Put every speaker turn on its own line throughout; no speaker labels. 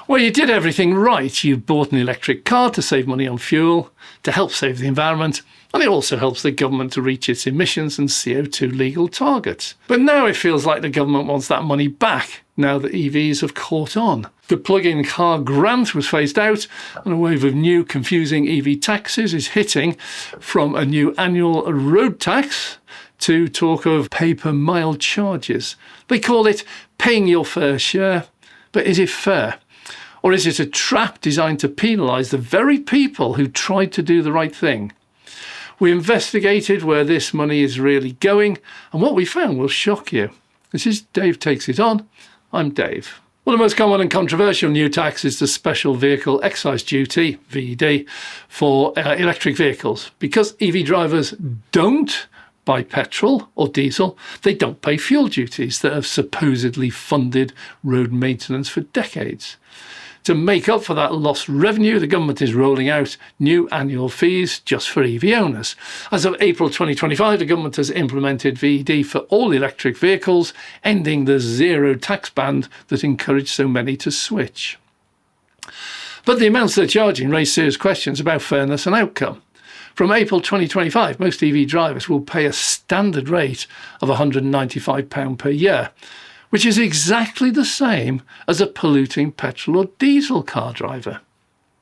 Well, you did everything right. You bought an electric car to save money on fuel, to help save the environment, and it also helps the government to reach its emissions and CO2 legal targets. But now it feels like the government wants that money back, now that EVs have caught on. The plug-in car grant was phased out, and a wave of new confusing EV taxes is hitting, from a new annual road tax to talk of pay-per-mile charges. They call it paying your fair share, but is it fair? Or is it a trap designed to penalise the very people who tried to do the right thing? We investigated where this money is really going, and what we found will shock you. This is Dave Takes It On. I'm Dave. Well, the most common and controversial new tax is the Special Vehicle Excise Duty, VED, for electric vehicles. Because EV drivers don't buy petrol or diesel, they don't pay fuel duties that have supposedly funded road maintenance for decades. To make up for that lost revenue, the government is rolling out new annual fees just for EV owners. As of April 2025, the government has implemented VED for all electric vehicles, ending the zero tax band that encouraged so many to switch. But the amounts they're charging raise serious questions about fairness and outcome. From April 2025, most EV drivers will pay a standard rate of £195 per year, which is exactly the same as a polluting petrol or diesel car driver.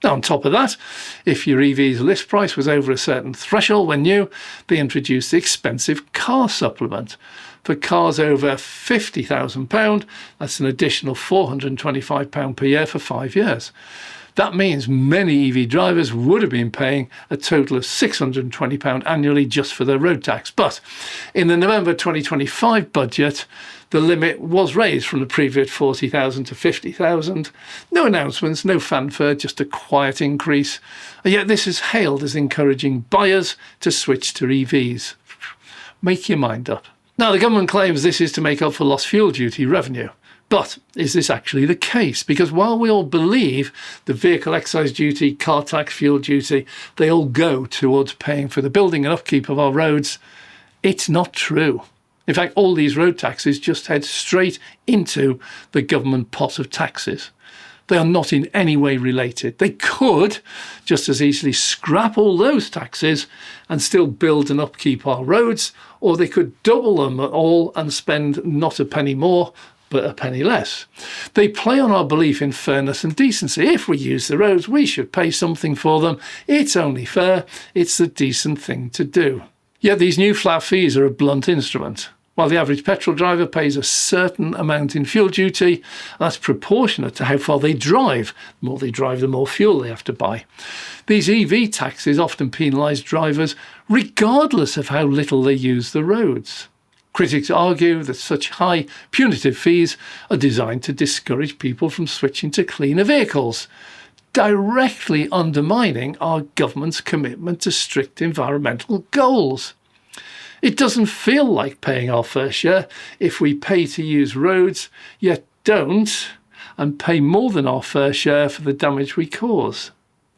Now, on top of that, if your EV's list price was over a certain threshold when new, they introduced the expensive car supplement. For cars over £50,000, that's an additional £425 per year for 5 years. That means many EV drivers would have been paying a total of £620 annually just for their road tax. But in the November 2025 budget, the limit was raised from the previous £40,000 to £50,000. No announcements, no fanfare, just a quiet increase. And yet this is hailed as encouraging buyers to switch to EVs. Make your mind up. Now, the government claims this is to make up for lost fuel duty revenue. But is this actually the case? Because while we all believe the vehicle excise duty, car tax, fuel duty, they all go towards paying for the building and upkeep of our roads, it's not true. In fact, all these road taxes just head straight into the government pot of taxes. They are not in any way related. They could just as easily scrap all those taxes and still build and upkeep our roads, or they could double them all and spend not a penny more, but a penny less. They play on our belief in fairness and decency. If we use the roads, we should pay something for them. It's only fair. It's the decent thing to do. Yet these new flat fees are a blunt instrument. While the average petrol driver pays a certain amount in fuel duty, that's proportionate to how far they drive. The more they drive, the more fuel they have to buy. These EV taxes often penalise drivers regardless of how little they use the roads. Critics argue that such high punitive fees are designed to discourage people from switching to cleaner vehicles, directly undermining our government's commitment to strict environmental goals. It doesn't feel like paying our fair share if we pay to use roads, yet don't, and pay more than our fair share for the damage we cause.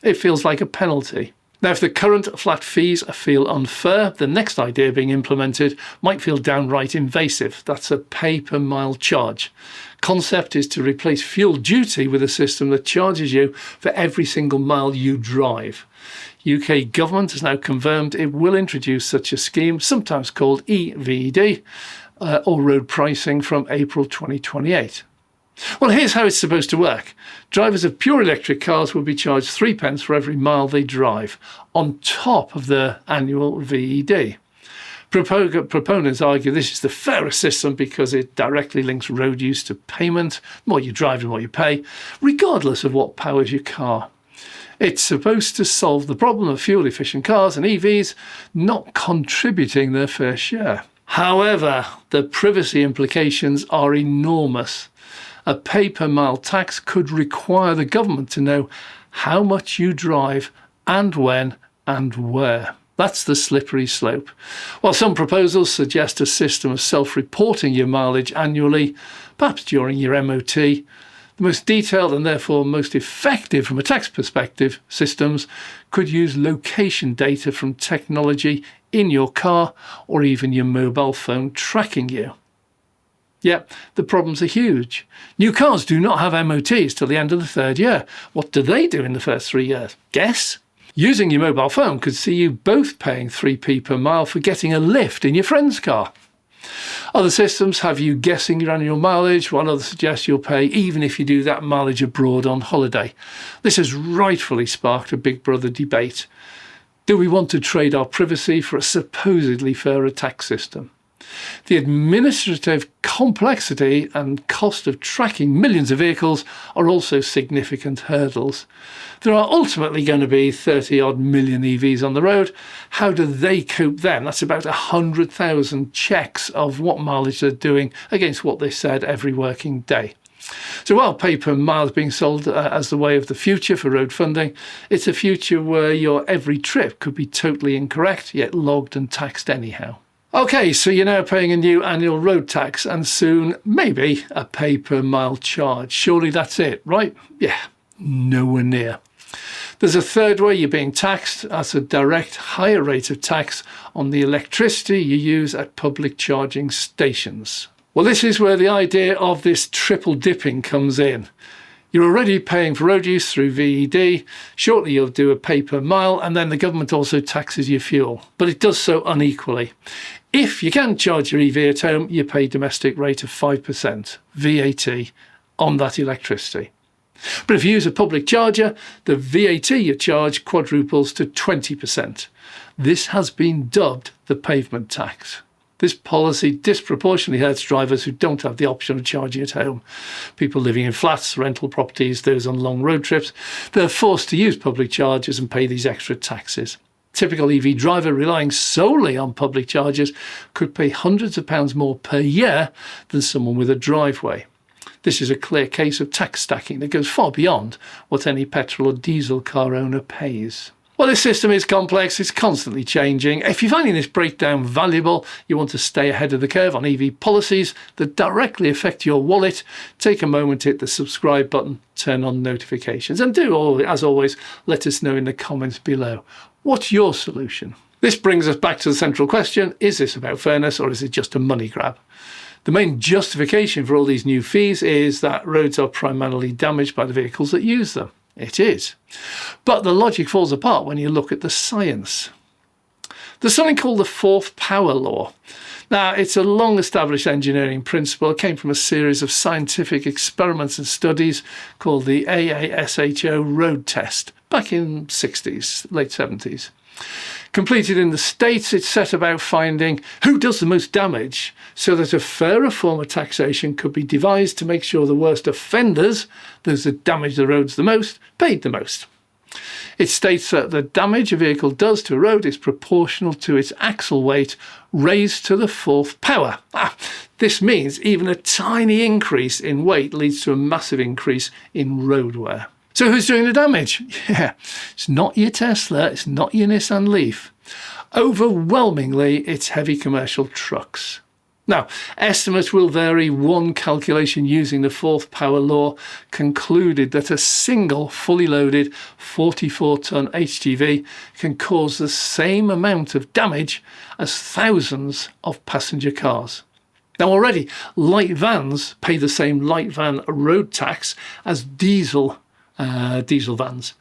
It feels like a penalty. Now, if the current flat fees feel unfair, the next idea being implemented might feel downright invasive. That's a pay-per-mile charge. Concept is to replace fuel duty with a system that charges you for every single mile you drive. UK government has now confirmed it will introduce such a scheme, sometimes called EVD, or road pricing, from April 2028. Well, here's how it's supposed to work. Drivers of pure electric cars will be charged 3 pence for every mile they drive, on top of their annual VED. Proponents argue this is the fairest system because it directly links road use to payment. The more you drive, the more you pay, regardless of what powers your car. It's supposed to solve the problem of fuel-efficient cars and EVs not contributing their fair share. However, the privacy implications are enormous. A pay-per-mile tax could require the government to know how much you drive and when and where. That's the slippery slope. While some proposals suggest a system of self-reporting your mileage annually, perhaps during your MOT, the most detailed and therefore most effective from a tax perspective systems could use location data from technology in your car or even your mobile phone tracking you. Yep, the problems are huge. New cars do not have MOTs till the end of the third year. What do they do in the first 3 years? Guess? Using your mobile phone could see you both paying 3p per mile for getting a lift in your friend's car. Other systems have you guessing your annual mileage, while others suggest you'll pay even if you do that mileage abroad on holiday. This has rightfully sparked a Big Brother debate. Do we want to trade our privacy for a supposedly fairer tax system? The administrative complexity and cost of tracking millions of vehicles are also significant hurdles. There are ultimately going to be 30-odd million EVs on the road. How do they cope then? That's about 100,000 checks of what mileage they're doing against what they said every working day. So while pay per mile is being sold as the way of the future for road funding, it's a future where your every trip could be totally incorrect, yet logged and taxed anyhow. Okay, so you're now paying a new annual road tax and soon, maybe, a pay per mile charge. Surely that's it, right? Yeah, nowhere near. There's a third way you're being taxed. That's a direct higher rate of tax on the electricity you use at public charging stations. Well, this is where the idea of this triple dipping comes in. You're already paying for road use through VED. Shortly you'll do a pay per mile, and then the government also taxes your fuel. But it does so unequally. If you can charge your EV at home, you pay domestic rate of 5% VAT on that electricity. But if you use a public charger, the VAT you charge quadruples to 20%. This has been dubbed the pavement tax. This policy disproportionately hurts drivers who don't have the option of charging at home. People living in flats, rental properties, those on long road trips, they're forced to use public chargers and pay these extra taxes. Typical EV driver relying solely on public chargers could pay hundreds of pounds more per year than someone with a driveway. This is a clear case of tax stacking that goes far beyond what any petrol or diesel car owner pays. Well, this system is complex, it's constantly changing. If you're finding this breakdown valuable, you want to stay ahead of the curve on EV policies that directly affect your wallet, take a moment to hit the subscribe button, turn on notifications, and do, as always, let us know in the comments below. What's your solution? This brings us back to the central question, is this about fairness or is it just a money grab? The main justification for all these new fees is that roads are primarily damaged by the vehicles that use them. It is. But the logic falls apart when you look at the science. There's something called the fourth power law. Now, it's a long-established engineering principle. It came from a series of scientific experiments and studies called the AASHO road test back in 60s, late 70s. Completed in the States, it set about finding who does the most damage so that a fairer form of taxation could be devised to make sure the worst offenders, those that damage the roads the most, paid the most. It states that the damage a vehicle does to a road is proportional to its axle weight raised to the fourth power. This means even a tiny increase in weight leads to a massive increase in road wear. So who's doing the damage? Yeah, it's not your Tesla, it's not your Nissan Leaf. Overwhelmingly, it's heavy commercial trucks. Now, estimates will vary. One calculation using the fourth power law concluded that a single fully loaded 44-ton HGV can cause the same amount of damage as thousands of passenger cars. Now already, light vans pay the same light van road tax as diesel vans.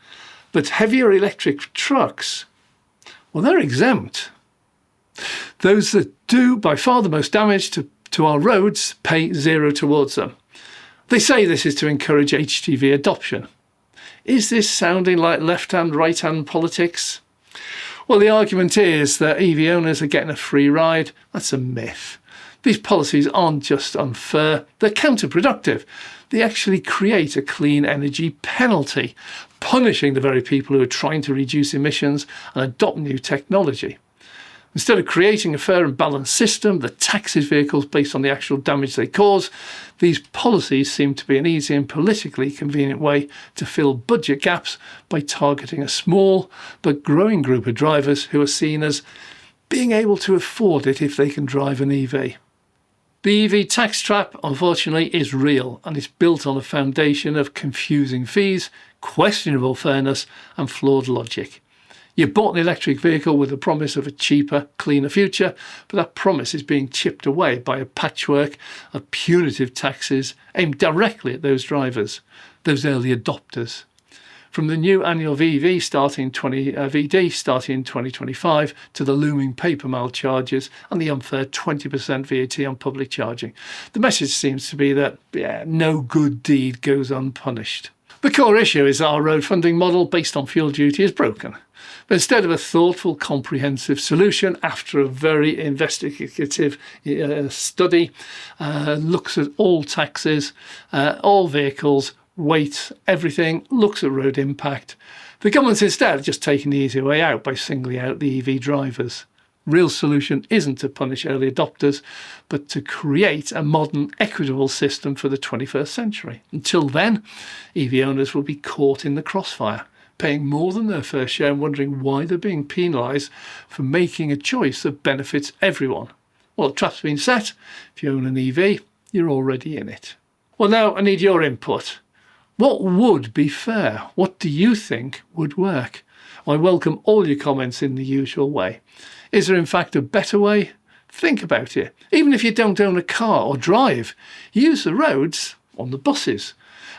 But heavier electric trucks, well, they're exempt. Those that do by far the most damage to our roads pay zero towards them. They say this is to encourage HGV adoption. Is this sounding like left-hand, right-hand politics? Well, the argument is that EV owners are getting a free ride. That's a myth. These policies aren't just unfair, they're counterproductive. They actually create a clean energy penalty, punishing the very people who are trying to reduce emissions and adopt new technology. Instead of creating a fair and balanced system that taxes vehicles based on the actual damage they cause, these policies seem to be an easy and politically convenient way to fill budget gaps by targeting a small but growing group of drivers who are seen as being able to afford it if they can drive an EV. The EV tax trap, unfortunately, is real and is built on a foundation of confusing fees, questionable fairness and flawed logic. You bought an electric vehicle with the promise of a cheaper, cleaner future, but that promise is being chipped away by a patchwork of punitive taxes aimed directly at those drivers, those early adopters. From the new annual VD starting in 2025 to the looming paper mail charges and the unfair 20% VAT on public charging, the message seems to be that no good deed goes unpunished. The core issue is our road funding model based on fuel duty is broken. But instead of a thoughtful, comprehensive solution after a very investigative study, looks at all taxes, all vehicles, weight, everything, looks at road impact, the government's instead just taking the easy way out by singling out the EV drivers. Real solution isn't to punish early adopters, but to create a modern, equitable system for the 21st century. Until then, EV owners will be caught in the crossfire, paying more than their fair share and wondering why they're being penalised for making a choice that benefits everyone. Well, the trap's been set. If you own an EV, you're already in it. Well, now I need your input. What would be fair? What do you think would work? I welcome all your comments in the usual way. Is there in fact a better way? Think about it. Even if you don't own a car or drive, use the roads on the buses.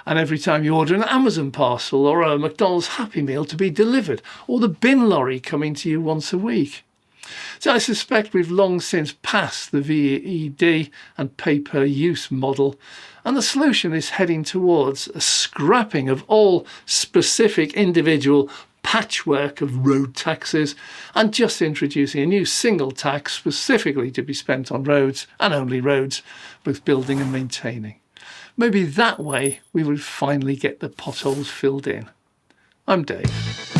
And every time you order an Amazon parcel or a McDonald's Happy Meal to be delivered, or the bin lorry coming to you once a week. So I suspect we've long since passed the VED and pay-per-use model, and the solution is heading towards a scrapping of all specific individual patchwork of road taxes and just introducing a new single tax specifically to be spent on roads and only roads, both building and maintaining. Maybe that way we would finally get the potholes filled in. I'm Dave.